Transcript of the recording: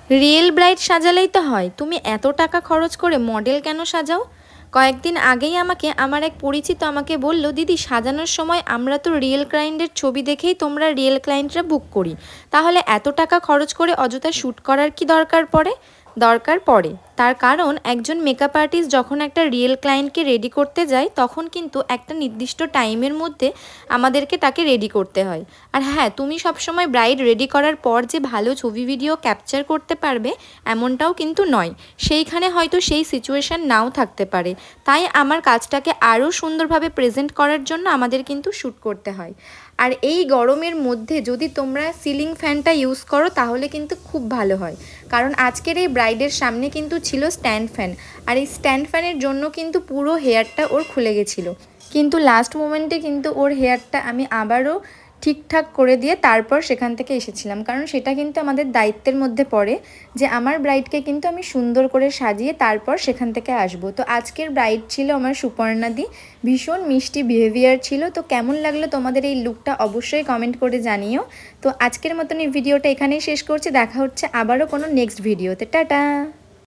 Real bride সাজালেই তো হয়, তুমি এত টাকা খরচ করে মডেল কেন সাজাও? কয়েকদিন আগেই আমাকে আমার এক পরিচিত আমাকে বলল, দিদি সাজানোর সময় আমরা তো রিয়েল ক্লায়েন্টের ছবি দেখেই তোমরা রিয়েল ক্লায়েন্টরা বুক করি, তাহলে এত টাকা খরচ করে অযথা শ্যুট করার কি দরকার পড়ে। তার কারণ একজন মেকআপ আর্টিস্ট যখন একটা রিয়েল ক্লায়েন্টকে রেডি করতে যায় তখন কিন্তু একটা নির্দিষ্ট টাইমের মধ্যে আমাদেরকে তাকে রেডি করতে হয়। আর হ্যাঁ, তুমি সবসময় ব্রাইড রেডি করার পর যে ভালো ছবি ভিডিও ক্যাপচার করতে পারবে এমনটাও কিন্তু নয়, সেইখানে হয়তো সেই সিচুয়েশান নাও থাকতে পারে। তাই আমার কাজটাকে আরও সুন্দরভাবে প্রেজেন্ট করার জন্য আমাদের কিন্তু শ্যুট করতে হয়। আর এই গরমের মধ্যে যদি তোমরা সিলিং ফ্যানটা ইউজ করো তাহলে কিন্তু খুব ভালো হয়, কারণ আজকের এই ব্রাইডের সামনে কিন্তু ছিল স্ট্যান্ড ফ্যান, আর এই স্ট্যান্ড ফ্যানের জন্য কিন্তু পুরো হেয়ারটা ওর খুলে গেছিলো। কিন্তু লাস্ট মোমেন্টে কিন্তু ওর হেয়ারটা আমি আবারও ঠিকঠাক করে দিয়ে তারপর সেখান থেকে এসেছিলাম, কারণ সেটা কিন্তু আমাদের দায়িত্বের মধ্যে পড়ে যে আমার ব্রাইডকে কিন্তু আমি সুন্দর করে সাজিয়ে তারপর সেখান থেকে আসবো। তো আজকের ব্রাইড ছিল আমার সুপর্ণাদি, ভীষণ মিষ্টি বিহেভিয়ার ছিল। তো কেমন লাগলো তোমাদের এই লুকটা অবশ্যই কমেন্ট করে জানিও। তো আজকের মতন এই ভিডিওটা এখানেই শেষ করছি, দেখা হচ্ছে আবারও কোনো নেক্সট ভিডিওতে। টাটা।